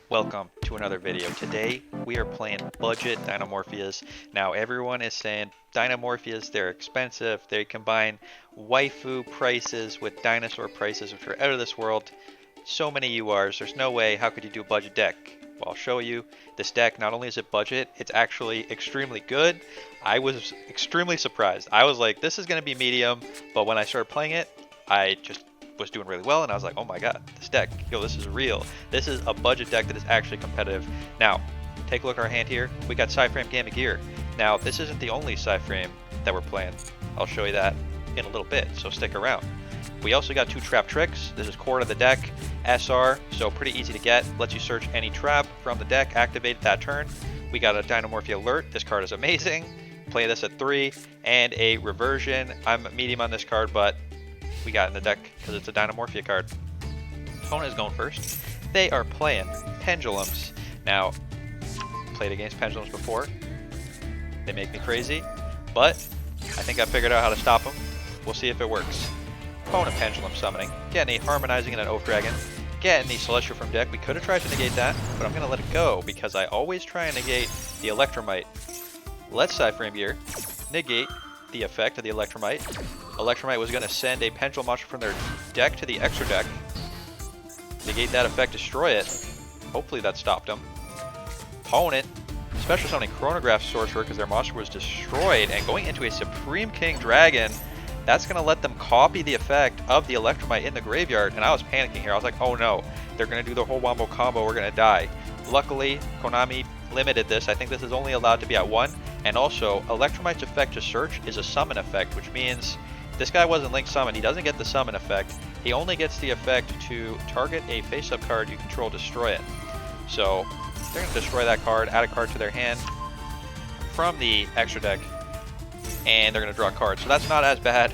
Welcome to another video. Today we are playing budget Dinomorphias. Now everyone is saying Dinomorphias, they're expensive. They combine waifu prices with dinosaur prices, which are out of this world. So many URs, there's no way. How could you do a budget deck? Well, I'll show you. This deck, not only is it budget, it's actually extremely good. I was extremely surprised. I was like, this is going to be medium, but when I started playing it, I just was doing really well, and I was like, oh my god, this deck, yo, this is real. This is a budget deck that is actually competitive. Now, take a look at our hand here. We got Psy-Framegear. Now, this isn't the only Psy-Frame that we're playing. I'll show you that in a little bit, so stick around. We also got two trap tricks. This is core to the deck, SR, so pretty easy to get. Lets you search any trap from the deck, activate it that turn. We got a Dinomorphia alert. This card is amazing. Play this at 3, and a reversion. I'm medium on this card, but we got in the deck because it's a Dinomorphia card. Opponent is going first. They are playing pendulums. Now, played against pendulums before. They make me crazy, but I think I figured out how to stop them. We'll see if it works. Opponent pendulum summoning. Getting a harmonizing and an oak dragon. Getting the celestial from deck. We could have tried to negate that, but I'm going to let it go because I always try and negate the electromite. Let's Psy-Framegear negate the effect of the electromite. Electromite was going to send a pendulum monster from their deck to the extra deck. Negate that effect, destroy it. Hopefully that stopped them. Opponent, special summoning Chronograph Sorcerer because their monster was destroyed and going into a Supreme King Dragon. That's going to let them copy the effect of the electromite in the graveyard, and I was panicking here. I was like, oh no, they're going to do the whole wombo combo, we're going to die. Luckily, Konami limited this. I think this is only allowed to be at 1, and also Electromite's effect to search is a summon effect, which means this guy wasn't link summoned. He doesn't get the summon effect. He only gets the effect to target a face-up card you control, destroy it. So they're going to destroy that card, add a card to their hand from the extra deck, and they're going to draw a card. So that's not as bad,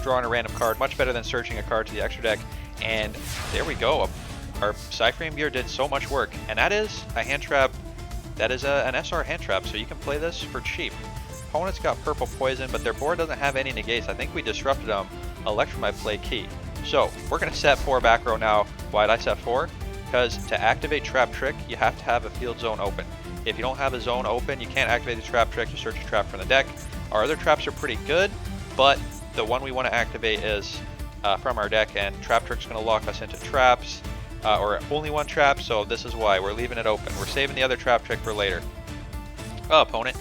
drawing a random card. Much better than searching a card to the extra deck. And there we go. Our Psy-Framegear did so much work, and that is a hand trap. That is an SR hand trap, so you can play this for cheap. Opponent's got purple poison, but their board doesn't have any negates. I think we disrupted them. Electromite play key. So we're going to set 4 back row now. Why did I set 4? Because to activate Trap Trick, you have to have a field zone open. If you don't have a zone open, you can't activate the Trap Trick to search a trap from the deck. Our other traps are pretty good, but the one we want to activate is from our deck, and Trap Trick's going to lock us into traps, or only one trap, so this is why we're leaving it open. We're saving the other Trap Trick for later. Opponent,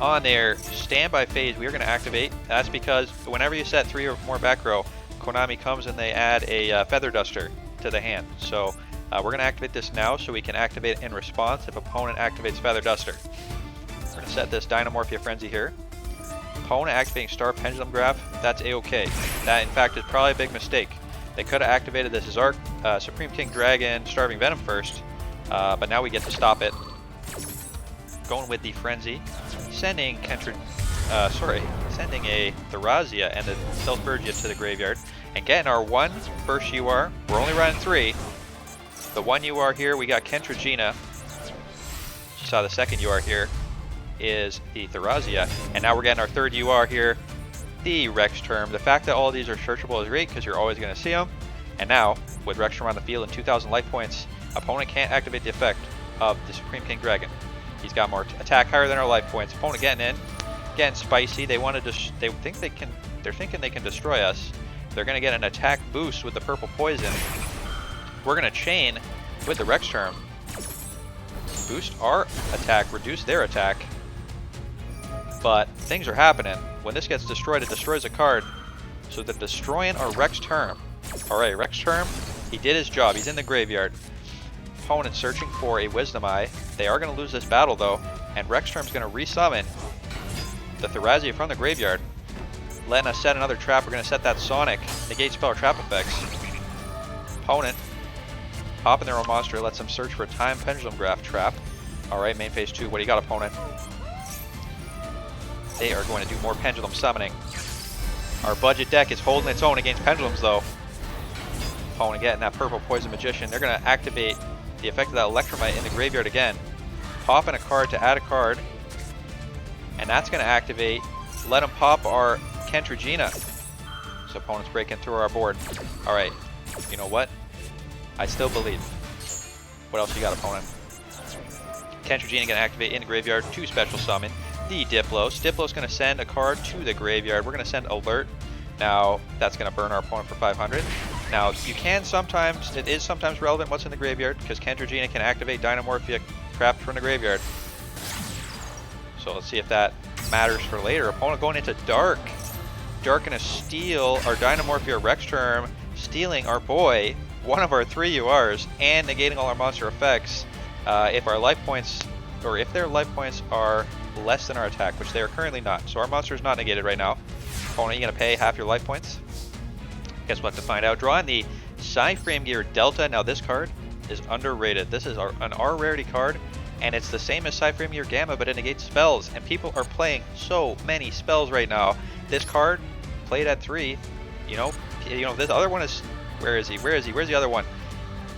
on their standby phase, we are going to activate. That's because whenever you set 3 or more back row, Konami comes and they add a Feather Duster to the hand. So we're going to activate this now so we can activate it in response if opponent activates Feather Duster. We're going to set this Dinomorphia Frenzy here. Opponent activating Star Pendulum Graph, that's a-okay. That in fact is probably a big mistake. They could have activated this Zark, Supreme King Dragon, Starving Venom first, but now we get to stop it. Going with the Frenzy, sending sending a Therazia and a Self-Vergia to the graveyard, and getting our first UR. We're only running 3. The 1 UR here, we got Kentragina. You saw the second UR here is the Therazia, and now we're getting our 3rd UR here, the Rex Term. The fact that all of these are searchable is great because you're always going to see them. And now, with Rex Term on the field and 2,000 life points, opponent can't activate the effect of the Supreme King Dragon. He's got more attack higher than our life points. Opponent getting in, getting spicy. They're thinking they can destroy us. They're going to get an attack boost with the purple poison. We're going to chain with the Rex Term, boost our attack, reduce their attack. But things are happening. When this gets destroyed, it destroys a card. So they're destroying our Rex Term. Alright, Rex Term, he did his job. He's in the graveyard. Opponent searching for a Wisdom Eye. They are going to lose this battle though. And Rex Term's going to resummon the Therazia from the graveyard, letting us set another trap. We're going to set that Sonic, negate spell trap effects. Opponent, popping their own monster, lets them search for a Time Pendulum Graph trap. Alright, main phase 2. What do you got, opponent? They are going to do more pendulum summoning. Our budget deck is holding its own against pendulums though. Opponent getting that purple poison magician. They're going to activate the effect of that electromite in the graveyard again. Pop in a card to add a card. And that's going to activate. Let them pop our Kentragina. So opponent's breaking through our board. Alright, you know what? I still believe. What else you got, opponent? Kentrigina gonna activate in the graveyard to special summon the Diplos. Diplos gonna send a card to the graveyard. We're gonna send Alert. Now that's gonna burn our opponent for 500. Now you can sometimes, it is sometimes relevant what's in the graveyard because Kentrigina can activate Dinomorphia trapped from the graveyard. So let's see if that matters for later. Opponent going into Dark. Dark gonna steal our Dinomorphia Rex Term, stealing our boy, one of our 3 URs, and negating all our monster effects. If our life points, or if their life points are less than our attack, which they are currently not. So our monster is not negated right now. Opponent, you gonna pay half your life points? Guess we'll have to find out. Drawing the Psy-Framegear Delta. Now this card is underrated. This is an R rarity card, and it's the same as Psy-Framegear Gamma, but it negates spells. And people are playing so many spells right now. This card played at 3. You know, this other one is. Where is he? Where's the other one?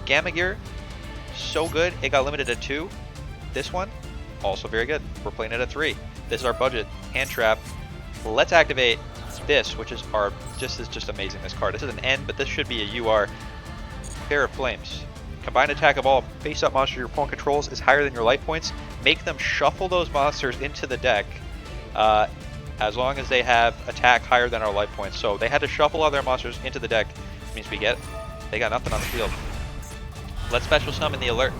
Gamma Gear, so good. It got limited at 2. This one, also very good. We're playing it at 3. This is our budget hand trap. Let's activate this, which is our is just amazing. This card. This is an N, but this should be a UR. Pair of Flames. Combined attack of all face-up monsters your opponent controls is higher than your life points. Make them shuffle those monsters into the deck, as long as they have attack higher than our life points. So they had to shuffle all their monsters into the deck. Means they got nothing on the field. Let's special summon the Alert.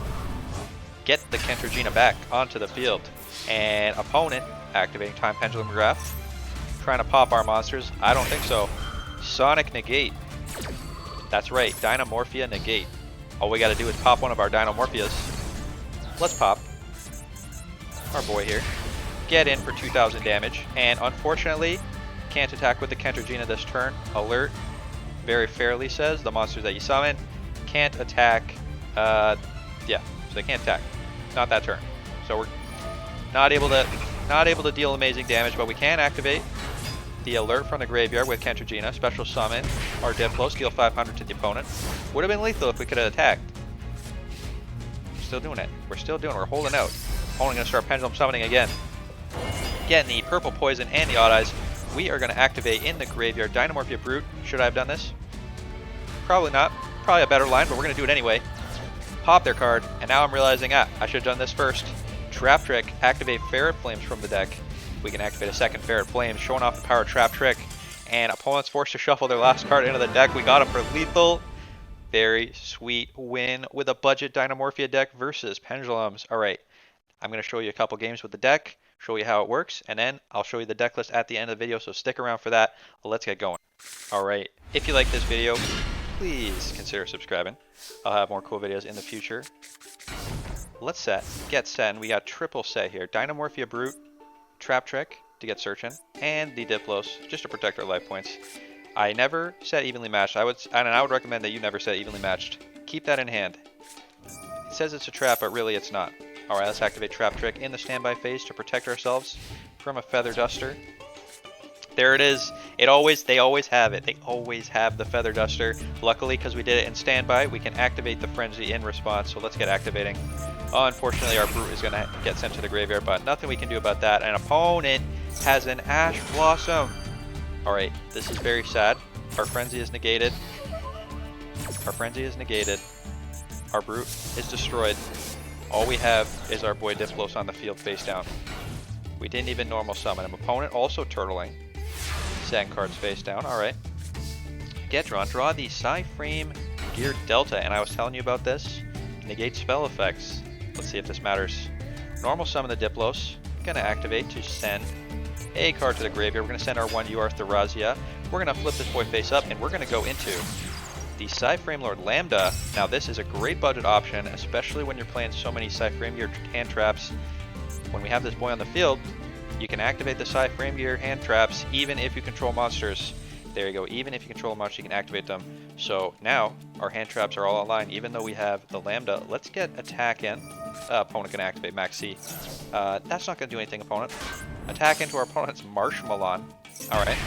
Get the Kentrigina back onto the field. And opponent activating Time Pendulum Graph. Trying to pop our monsters. I don't think so. Sonic Negate. That's right, Dinomorphia Negate. All we gotta do is pop one of our Dinomorphias. Let's pop our boy here. Get in for 2,000 damage. And unfortunately, can't attack with the Kentrigina this turn. Alert very fairly says the monsters that you summon can't attack. Yeah, so they can't attack. Not that turn. So we're not able to deal amazing damage, but we can activate the Alert from the graveyard with Kentrigina. Special summon our Diplo, deal 500 to the opponent. Would have been lethal if we could have attacked. We're still doing it. We're holding out. Opponent gonna start pendulum summoning again. Getting the purple poison and the Odd Eyes. We are going to activate in the graveyard Dinomorphia Brute. Should I have done this? Probably not. Probably a better line, but we're going to do it anyway. Pop their card, and now I'm realizing, I should have done this first. Trap Trick, activate Ferret Flames from the deck. We can activate a second Ferret Flames, showing off the power of Trap Trick. And opponent's forced to shuffle their last card into the deck. We got him for lethal. Very sweet win with a budget Dinomorphia deck versus Pendulums. Alright, I'm going to show you a couple games with the deck, show you how it works, and then I'll show you the deck list at the end of the video, so stick around for that. Let's get going. Alright, if you like this video, please consider subscribing. I'll have more cool videos in the future. Let's get set, and we got triple set here. Dinomorphia Brute, Trap Trick to get searching, and the Diplos just to protect our life points. I never set evenly matched. I would recommend that you never set evenly matched. Keep that in hand. It says it's a trap, but really it's not. Alright, let's activate Trap Trick in the standby phase to protect ourselves from a Feather Duster. There it is. They always have it. They always have the Feather Duster. Luckily, because we did it in standby, we can activate the Frenzy in response. So let's get activating. Unfortunately, our Brute is going to get sent to the graveyard, but nothing we can do about that. An opponent has an Ash Blossom. Alright, this is very sad. Our Frenzy is negated. Our Brute is destroyed. All we have is our boy Diplos on the field face down. We didn't even normal summon him. Opponent also turtling. Sand cards face down. Alright. Get drawn. Draw the Psy-Framegear Delta. And I was telling you about this. Negate spell effects. Let's see if this matters. Normal summon the Diplos. Gonna activate to send a card to the graveyard. We're gonna send our 1 UR Therazia. We're gonna flip this boy face up, and we're gonna go into the Psy-Framelord Lambda. Now this is a great budget option, especially when you're playing so many Psy-Framegear hand traps. When we have this boy on the field, you can activate the Psy-Framegear hand traps even if you control monsters. There you go, even if you control a monster, you can activate them. So now our hand traps are all online, even though we have the Lambda. Let's get attack in. Opponent can activate Max C. That's not going to do anything, opponent. Attack into our opponent's Marshmallow. Alright.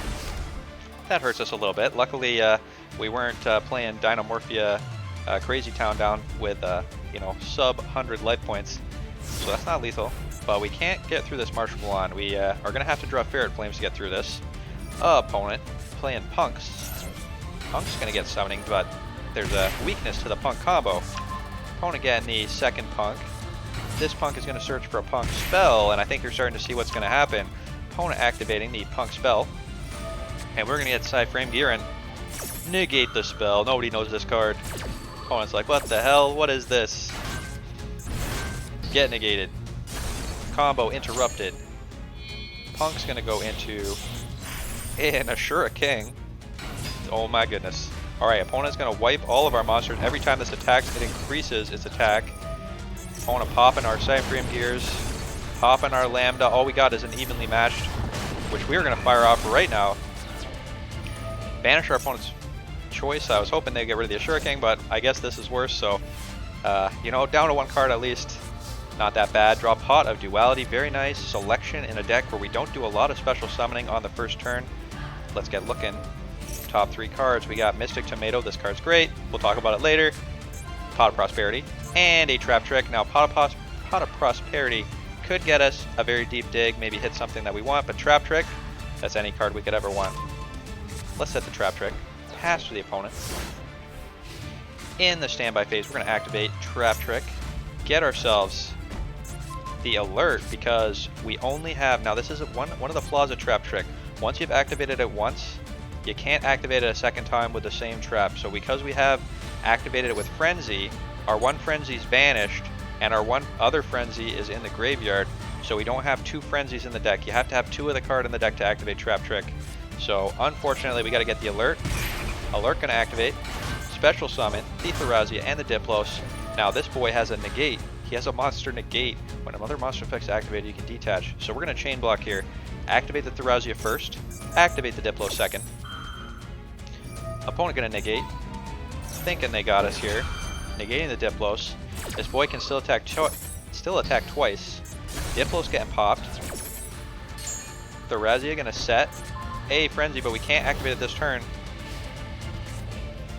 That hurts us a little bit. Luckily, we weren't playing Dinomorphia Crazy Town down with, sub 100 life points. So that's not lethal. But we can't get through this Marshmallow. We are going to have to draw Ferret Flames to get through this. Opponent playing Punks. Punk's going to get summoning, but there's a weakness to the Punk combo. Opponent getting the second punk. This punk is going to search for a punk spell, and I think you're starting to see what's going to happen. Opponent activating the punk spell. And we're going to get Psy-Framegear and negate the spell. Nobody knows this card. Opponent's like, what the hell? What is this? Get negated. Combo interrupted. Punk's going to go into an Ashura King. Oh my goodness. Alright, opponent's going to wipe all of our monsters. Every time this attacks, it increases its attack. Opponent popping our Psy-Framegears, popping our Lambda. All we got is an evenly matched, which we're going to fire off right now. Banish our opponent's choice. I was hoping they'd get rid of the Ashura King, but I guess this is worse, so, you know, down to one card at least. Not that bad. Draw Pot of Duality. Very nice selection in a deck where we don't do a lot of special summoning on the first turn. Let's get looking. Top 3 cards. We got Mystic Tomato. This card's great. We'll talk about it later. Pot of Prosperity. And a Trap Trick. Now, Pot of Prosperity could get us a very deep dig. Maybe hit something that we want. But Trap Trick, that's any card we could ever want. Let's set the Trap Trick. Pass to the opponent. In the standby phase, we're going to activate Trap Trick. Get ourselves the alert, because we only have, now this is one of the flaws of Trap Trick. Once you've activated it once, you can't activate it a second time with the same trap. So because we have activated it with Frenzy, our one Frenzy's vanished and our one other Frenzy is in the graveyard, so we don't have 2 Frenzies in the deck. You have to have 2 of the card in the deck to activate Trap Trick. So unfortunately we got to get the alert. Alert gonna activate. Special summon the Thrazia and the Diplos. Now this boy has a negate. He has a monster negate. When another monster effect's activated, you can detach. So we're going to chain block here. Activate the Thrazia first. Activate the Diplo second. Opponent going to negate. Thinking they got us here. Negating the Diplos. This boy can still attack twice. Diplos getting popped. Thrazia going to set a Frenzy, but we can't activate it this turn.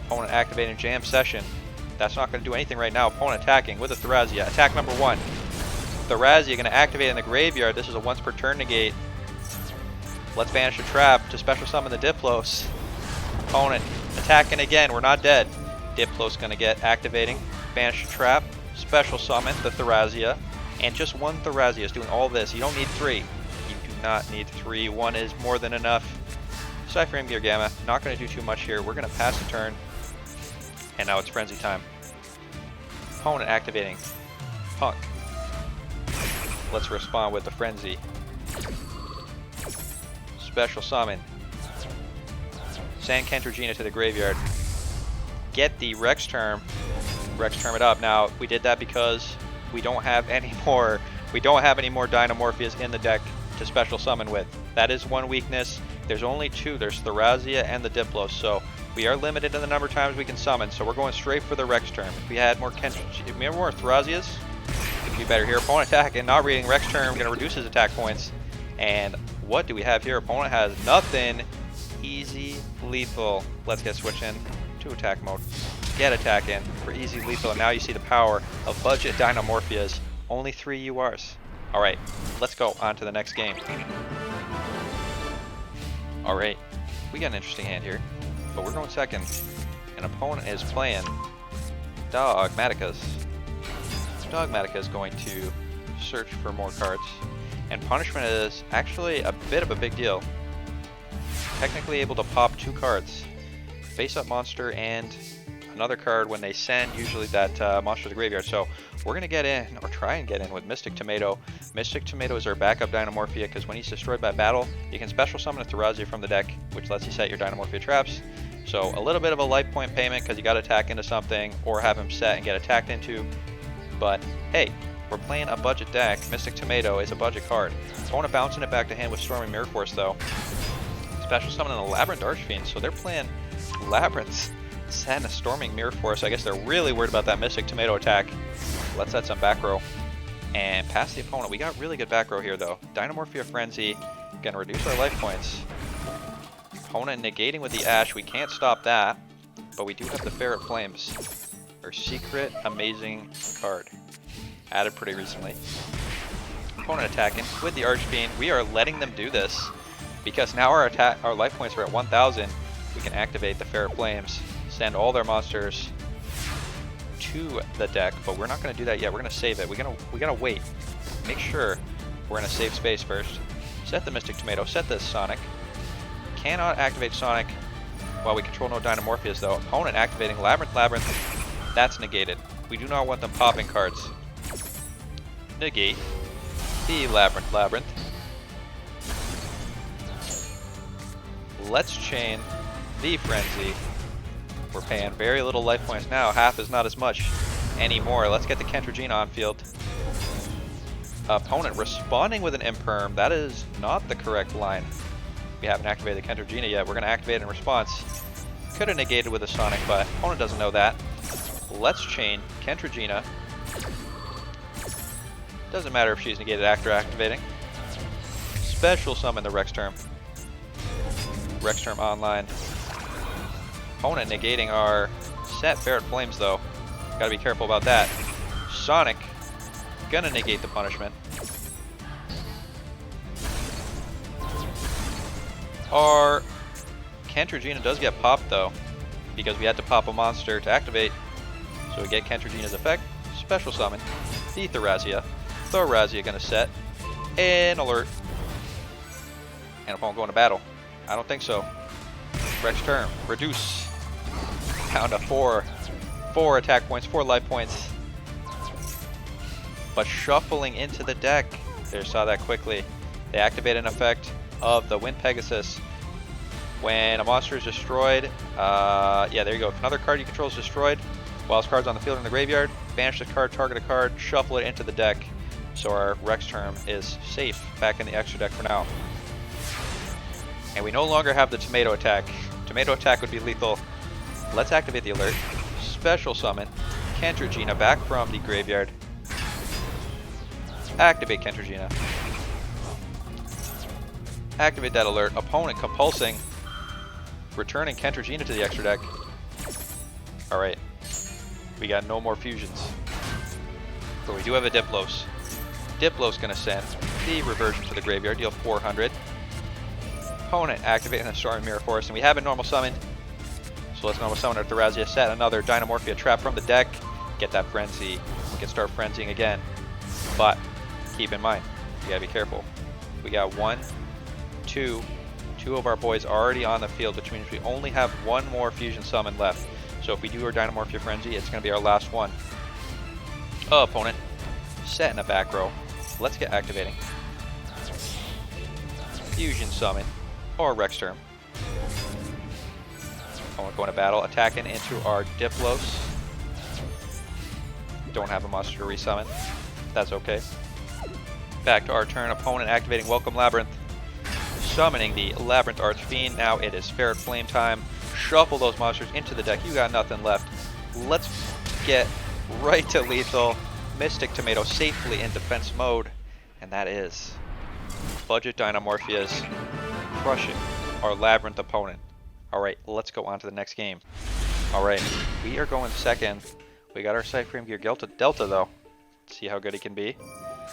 Opponent activating Jam Session. That's not going to do anything right now. Opponent attacking with a Thrazia. Attack number 1. Thrazia going to activate in the graveyard. This is a once per turn negate. Let's banish a trap to special summon the Diplos. Opponent attacking again. We're not dead. Diplos going to get activating. Banish a trap. Special summon the Thrazia. And just one Thrazia is doing all this. You don't need 3. You do not need 3. 1 is more than enough. Psy-Framegear Gamma. Not going to do too much here. We're going to pass the turn. And now it's Frenzy time. Opponent activating Punk. Let's respond with the Frenzy. Special summon. Sand Kentragina to the graveyard. Get the Rex Term. Rex Term it up. Now we did that because we don't have any more Dinomorphias in the deck to special summon with. That is one weakness. There's only 2. There's Thrazia and the Diplos. So we are limited in the number of times we can summon, so we're going straight for the Rex Term. If we had more Thrazias, it'd be better here. Opponent attack and not reading Rex Term, going to reduce his attack points. And what do we have here? Opponent has nothing. Easy lethal. Let's get switched in to attack mode. Get attack in for easy lethal, and now you see the power of budget Dinomorphias. Only 3 URs. Alright, let's go on to the next game. Alright, we got an interesting hand here. But we're going second. An opponent is playing Dogmaticas. Dogmatica is going to search for more cards. And Punishment is actually a bit of a big deal. Technically able to pop 2 cards. Face-up monster and another card when they send usually that monster to the graveyard. So we're going to get in, or try and get in, with Mystic Tomato. Mystic Tomato is our backup Dinomorphia because when he's destroyed by battle, you can special summon a Thrazia from the deck, which lets you set your Dinomorphia traps. So a little bit of a life point payment because you got to attack into something or have him set and get attacked into. But hey, we're playing a budget deck. Mystic Tomato is a budget card. Opponent bouncing it back to hand with Storming Mirror Force though. Special summoning a Labyrinth Archfiend, so they're playing Labyrinths. Setting a Storming Mirror Force. I guess they're really worried about that Mystic Tomato attack. Let's set some back row and pass the opponent. We got really good back row here though. Dinomorphia Frenzy, gonna reduce our life points. Opponent negating with the Ash, we can't stop that, but we do have the Ferret Flames. Our secret amazing card. Added pretty recently. Opponent attacking with the Archfiend. We are letting them do this because now our life points are at 1,000. We can activate the Ferret Flames, send all their monsters to the deck, but we're not going to do that yet. We're going to save it. We gotta wait. Make sure we're in a safe space first. Set the Mystic Tomato. Set this Sonic. Cannot activate Sonic while we control no Dinomorphias though. Opponent activating Labyrinth. That's negated. We do not want them popping cards. Negate the Labyrinth. Let's chain the Frenzy. We're paying very little life points now. Half is not as much anymore. Let's get the Kentragina on field. Opponent responding with an Imperm. That is not the correct line. We haven't activated the Kentragina yet. We're going to activate it in response. Could have negated with a Sonic, but opponent doesn't know that. Let's chain Kentragina. Doesn't matter if she's negated after activating. Special summon the Rexterm. Rexterm online. Opponent negating our set Ferret Flames though. Gotta be careful about that. Sonic gonna negate the punishment. Our Kentragina does get popped though, because we had to pop a monster to activate. So we get Kentragina's effect. Special summon the Thorazia. Thorazia gonna set an alert. And opponent going to battle. I don't think so. Rexterm, reduce. Down to 4 attack points, 4 life points. But shuffling into the deck. They saw that quickly. They activate an effect of the Wind Pegasus. When a monster is destroyed, yeah, there you go. If another card you control is destroyed, while this card's on the field or in the graveyard, banish the card, target a card, shuffle it into the deck. So our Rexterm is safe back in the extra deck for now. And we no longer have the Tomato attack. Tomato attack would be lethal. Let's activate the alert. Special summon Kentragina back from the graveyard. Activate Kentragina. Activate that alert. Opponent compulsing. Returning Kentragina to the extra deck. Alright. We got no more fusions. But we do have a Diplos. Diplos gonna send the reversion to the graveyard, deal 400. Opponent activating the Stormy Mirror Forest, and we have a normal summon. So let's normal summon our Thorazia, set another Dinomorphia trap from the deck, get that Frenzy. We can start frenzying again. But keep in mind, we gotta be careful. We got 1, 2 of our boys already on the field, which means we only have 1 more fusion summon left. So if we do our Dinomorphia Frenzy, it's gonna be our last one. Opponent, set in a back row. Let's get activating. Fusion summon, or Rexterm. Opponent going to battle, attacking into our Diplos. Don't have a monster to resummon. That's okay. Back to our turn. Opponent activating Welcome Labyrinth. Summoning the Labyrinth Archfiend. Now it is Ferret Flame time. Shuffle those monsters into the deck. You got nothing left. Let's get right to lethal. Mystic Tomato safely in defense mode. And that is Budget Dinomorphias crushing our Labyrinth opponent. Alright, let's go on to the next game. Alright, we are going second. We got our Psy-Framegear Delta though. Let's see how good he can be.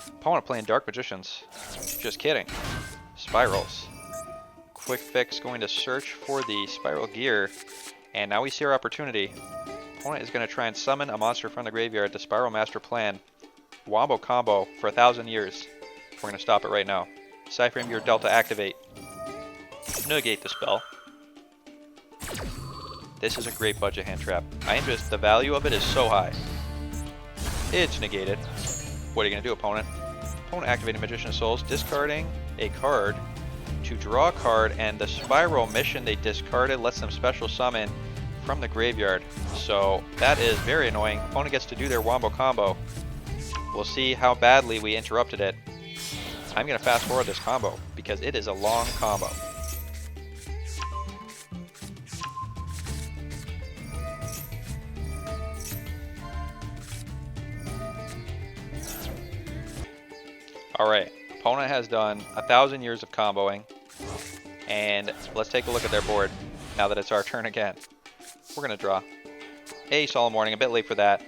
Opponent playing Dark Magicians. Just kidding. Spirals. Quick Fix going to search for the Spiral Gear. And now we see our opportunity. Opponent is going to try and summon a monster from the graveyard to Spiral Master Plan. Wombo combo for 1,000 years. We're going to stop it right now. Psy-Framegear Delta activate. Negate the spell. This is a great budget hand trap. The value of it is so high. It's negated. What are you going to do, opponent? Opponent activating Magician of Souls, discarding a card to draw a card, and the Spiral mission they discarded lets them special summon from the graveyard. So that is very annoying. Opponent gets to do their Wombo combo. We'll see how badly we interrupted it. I'm going to fast forward this combo because it is a long combo. Alright, opponent has done 1,000 years of comboing, and let's take a look at their board now that it's our turn again. We're going to draw a Solemn Warning, a bit late for that.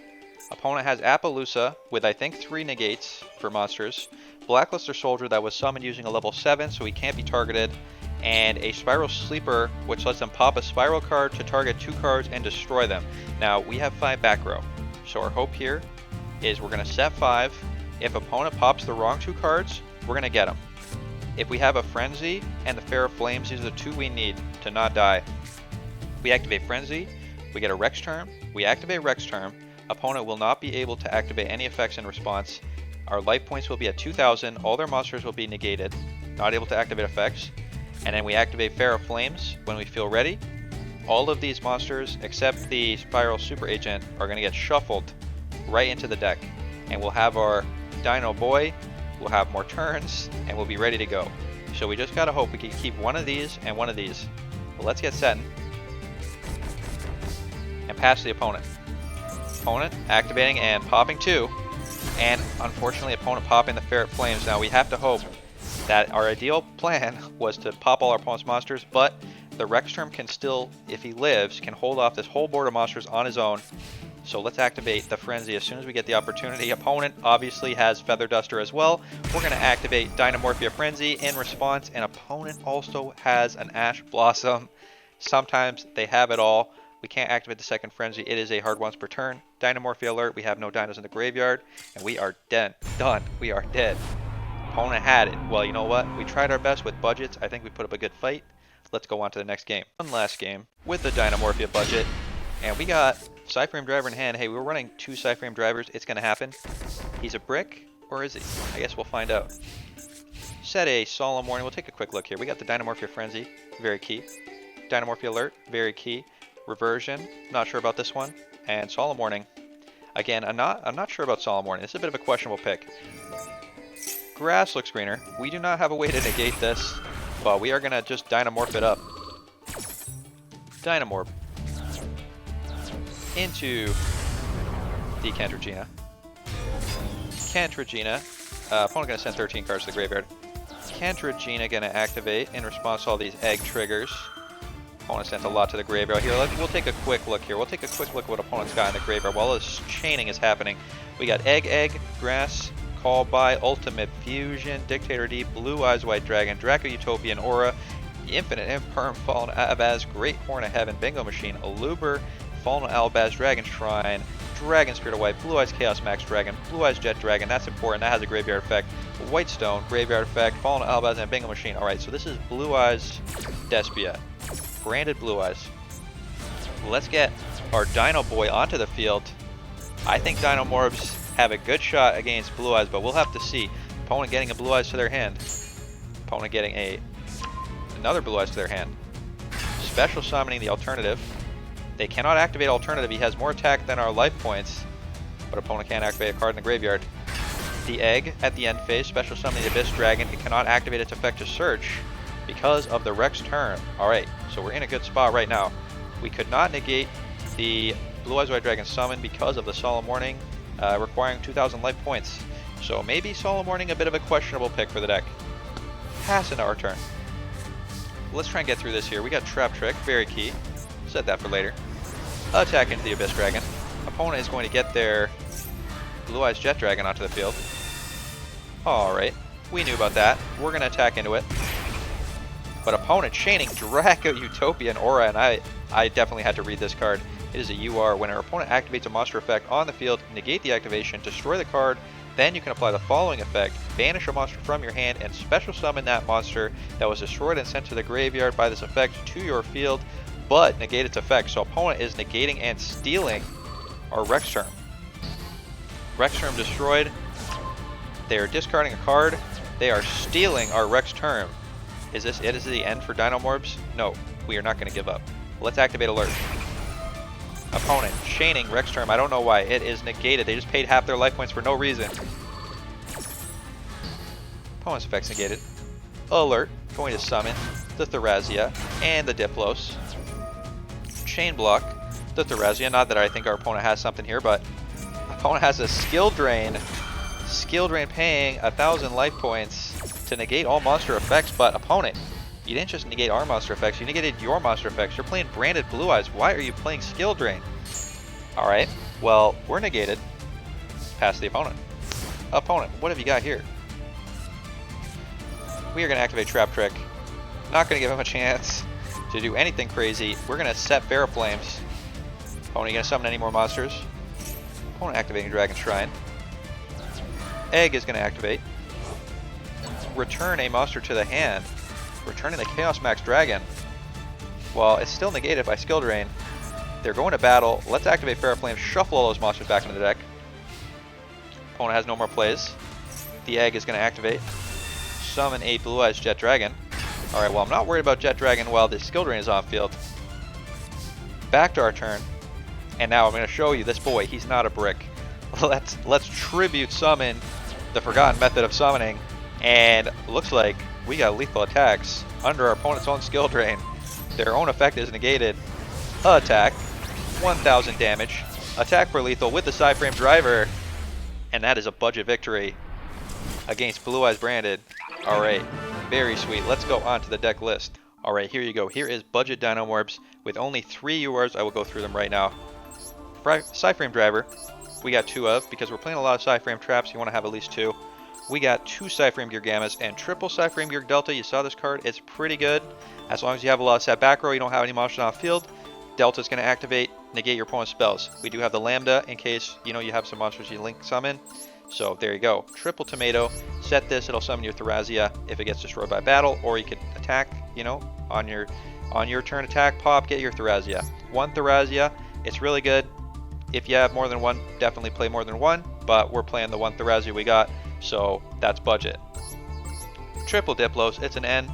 Opponent has Appaloosa with I think 3 negates for monsters, Blackluster Soldier that was summoned using a level 7 so he can't be targeted, and a Spiral Sleeper which lets them pop a Spiral card to target 2 cards and destroy them. Now we have 5 back row. So our hope here is we're going to set 5. If opponent pops the wrong 2 cards, we're going to get them. If we have a Frenzy and the Fair Flames, these are the 2 we need to not die. We activate Frenzy, we get a Rex Term, we activate Rex Term, opponent will not be able to activate any effects in response. Our life points will be at 2,000, all their monsters will be negated, not able to activate effects. And then we activate Fair Flames when we feel ready. All of these monsters, except the Spiral Super Agent, are going to get shuffled right into the deck. And we'll have our Dino Boy, we'll have more turns, and we'll be ready to go. So we just gotta hope we can keep one of these and one of these. But let's get set and pass the opponent. Opponent activating and popping 2. And unfortunately, opponent popping the Ferret Flames. Now we have to hope that our ideal plan was to pop all our opponent's monsters, but the Rex Term can still, if he lives, can hold off this whole board of monsters on his own. So let's activate the Frenzy as soon as we get the opportunity. Opponent obviously has Feather Duster as well. We're going to activate Dinomorphia Frenzy in response, and opponent also has an Ash Blossom. Sometimes they have it all. We can't activate the second Frenzy. It is a hard once per turn. Dinomorphia alert. We have no dinos in the graveyard, and we are dead. Done. We are dead. Opponent had it. Well, you know what? We tried our best with budgets. I think we put up a good fight. Let's go on to the next game. One last game with the Dinomorphia budget, and we got Psy-Frame Driver in hand. Hey, we were running 2 Psy-Frame Drivers. It's going to happen. He's a brick, or is he? I guess we'll find out. Set a Solemn Warning. We'll take a quick look here. We got the Dinomorphia Frenzy. Very key. Dinomorphia Alert. Very key. Reversion. Not sure about this one. And Solemn Warning. Again, I'm not sure about Solemn Warning. This is a bit of a questionable pick. Grass looks greener. We do not have a way to negate this, but we are going to just Dinomorph it up. Dinomorph into the Cantragina. Opponent going to send 13 cards to the graveyard. Cantragina going to activate in response to all these egg triggers. Opponent sent a lot to the graveyard. Here, we'll take a quick look here. We'll take a quick look at what opponent's got in the graveyard while this chaining is happening. We got Egg, Grass, Call By, Ultimate Fusion, Dictator Deep, Blue Eyes White Dragon, Draco Utopian Aura, Infinite Imperm, Fallen Albaz, Great Horn of Heaven, Bingo Machine, Aluber, Fallen Albaz, Dragon Shrine, Dragon Spirit of White, Blue Eyes Chaos Max Dragon, Blue Eyes Jet Dragon, that's important, that has a graveyard effect, White Stone, graveyard effect, Fallen Albaz, and Bingo Machine. Alright, so this is Blue Eyes Despia. Branded Blue Eyes. Let's get our Dino Boy onto the field. I think Dinomorphs have a good shot against Blue Eyes, but we'll have to see. Opponent getting a Blue Eyes to their hand. Opponent getting another Blue Eyes to their hand. Special summoning the alternative. They cannot activate alternative. He has more attack than our life points, but opponent can't activate a card in the graveyard. The egg at the end phase, special summoning the Abyss Dragon. It cannot activate its effect to search because of the Rex Term. Alright, so we're in a good spot right now. We could not negate the Blue Eyes White Dragon summon because of the Solemn Warning, requiring 2,000 life points. So maybe Solemn Warning a bit of a questionable pick for the deck. Pass into our turn. Let's try and get through this here. We got Trap Trick, very key. Set that for later. Attack into the Abyss Dragon. Opponent is going to get their Blue Eyes Jet Dragon onto the field. Alright, we knew about that. We're going to attack into it. But opponent chaining Draco Utopian Aura, and I definitely had to read this card. It is a UR. When our opponent activates a monster effect on the field, negate the activation, destroy the card, then you can apply the following effect: banish a monster from your hand and special summon that monster that was destroyed and sent to the graveyard by this effect to your field, but negate its effect. So opponent is negating and stealing our Rex Term. Rex Term destroyed. They are discarding a card. They are stealing our Rex Term. Is this it? Is it the end for Dinomorphs? No, we are not going to give up. Let's activate Alert. Opponent chaining Rex Term. I don't know why. It is negated. They just paid half their life points for no reason. Opponent's effects negated. Alert. Going to summon the Therazia and the Diplos. Chain block the Therazia. Not that I think our opponent has something here, but opponent has a Skill Drain. Skill Drain paying 1,000 life points to negate all monster effects, but opponent, you didn't just negate our monster effects, you negated your monster effects. You're playing Branded Blue Eyes. Why are you playing Skill Drain? Alright, well, we're negated. Pass the opponent. Opponent, what have you got here? We are going to activate Trap Trick. Not going to give him a chance to do anything crazy. We're going to set Fair Flames. Opponent, you going to summon any more monsters? Opponent activating Dragon Shrine. Egg is going to activate. Return a monster to the hand. Returning the Chaos Max Dragon. Well, it's still negated by Skill Drain. They're going to battle. Let's activate Fair Flame, shuffle all those monsters back into the deck. Opponent has no more plays. The egg is going to activate. Summon a Blue Eyes Jet Dragon. Alright, well, I'm not worried about Jet Dragon while the Skill Drain is on field. Back to our turn. And now I'm going to show you this boy. He's not a brick. Let's tribute summon the forgotten method of summoning. And looks like we got lethal attacks under our opponent's own Skill Drain. Their own effect is negated. Attack. 1000 damage. Attack for lethal with the Psy-Frame driver. And that is a budget victory against Blue Eyes Branded. Alright, very sweet. Let's go on to the deck list. Alright, here you go. Here is budget Dinomorphs with only 3 URs. I will go through them right now. Psy-Frame driver, we got 2 of, because we're playing a lot of Psy-Frame traps, you want to have at least 2. We got 2 Psy-Framegear Gammas and triple Psy-Framegear Delta. You saw this card, it's pretty good. As long as you have a lot of set back row, you don't have any monsters on field, Delta's going to activate, negate your opponent's spells. We do have the Lambda in case, you have some monsters you link summon. So there you go. Triple Tomato. Set this, it'll summon your Therazia if it gets destroyed by battle, or you could attack, on your turn attack, pop, get your Therazia. 1 Therazia, it's really good. If you have more than 1, definitely play more than 1, but we're playing the 1 Therazia we got, so that's budget. Triple Diplos, it's an N.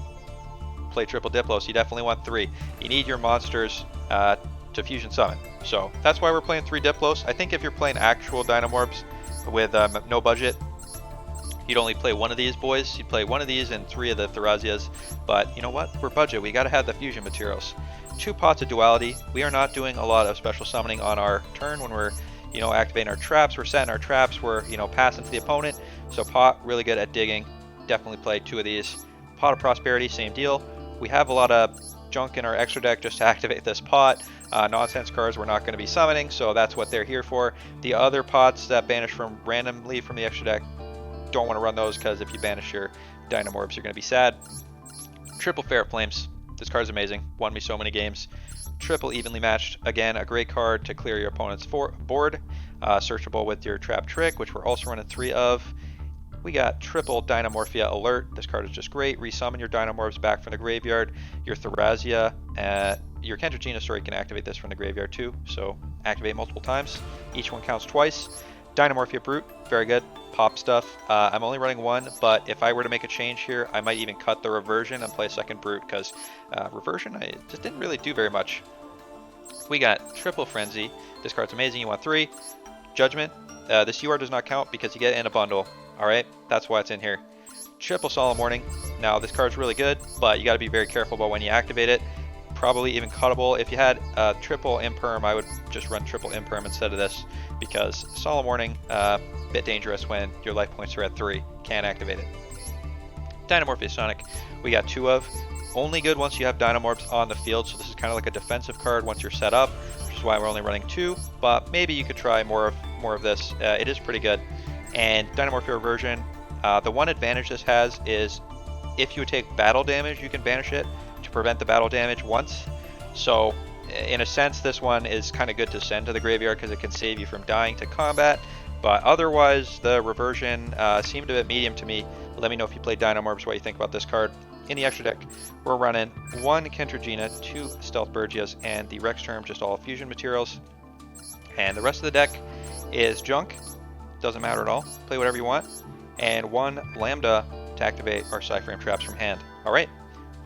Play triple Diplos, you definitely want 3. You need your monsters to fusion summon. So that's why we're playing 3 Diplos. I think if you're playing actual Dinomorphs with no budget, you'd only play 1 of these boys. You'd play 1 of these and 3 of the Therazias. But you know what? We're budget. We got to have the fusion materials. 2 pots of duality. We are not doing a lot of special summoning on our turn when we're activating our traps. We're setting our traps. We're passing to the opponent. So pot, really good at digging. Definitely play 2 of these. Pot of Prosperity, same deal. We have a lot of junk in our extra deck just to activate this pot. Nonsense cards we're not going to be summoning, so that's what they're here for. The other pots that banish from randomly from the extra deck, don't want to run those, because if you banish your Dinomorphs, you're going to be sad. Triple Fair Flames. This card's amazing. Won me so many games. Triple Evenly Matched. Again, a great card to clear your opponent's board. Searchable with your Trap Trick, which we're also running 3 of. We got triple Dinomorphia Alert. This card is just great. Resummon your Dinomorphs back from the graveyard. Your Therazia, your Kentragina, sorry, can activate this from the graveyard too. So activate multiple times. Each one counts twice. Dinomorphia Brute, very good. Pop stuff. I'm only running 1, but if I were to make a change here, I might even cut the Reversion and play a second Brute, because Reversion, I just didn't really do very much. We got Triple Frenzy. This card's amazing. You want 3. Judgment. This UR does not count because you get it in a bundle. Alright, that's why it's in here. Triple Solemn Warning. Now, this card's really good, but you got to be very careful about when you activate it. Probably even cuttable. If you had triple Imperm, I would just run triple Imperm instead of this, because Solemn Warning, bit dangerous when your life points are at 3. Can't activate it. Dinomorphia Sonic, we got 2 of. Only good once you have Dinomorphs on the field, so this is kind of like a defensive card once you're set up, which is why we're only running 2, but maybe you could try more of this. It is pretty good. And Dinomorphia Reversion, the one advantage this has is if you take battle damage, you can banish it to prevent the battle damage once. So in a sense, this one is kind of good to send to the graveyard because it can save you from dying to combat. But otherwise, the Reversion seemed a bit medium to me. Let me know if you play Dinomorphs, what you think about this card. In the extra deck, we're running 1 Kentragina, 2 Stealth Bergias, and the Rex Term, just all fusion materials. And the rest of the deck is junk. Doesn't matter at all. Play whatever you want. And 1 Lambda to activate our Psy-Frame traps from hand. Alright,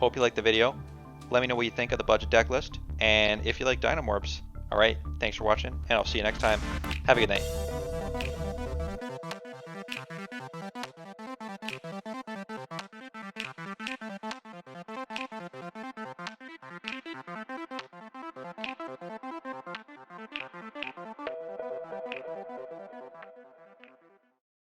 hope you liked the video. Let me know what you think of the budget deck list, and if you like Dinomorphs. Alright, thanks for watching, and I'll see you next time. Have a good night.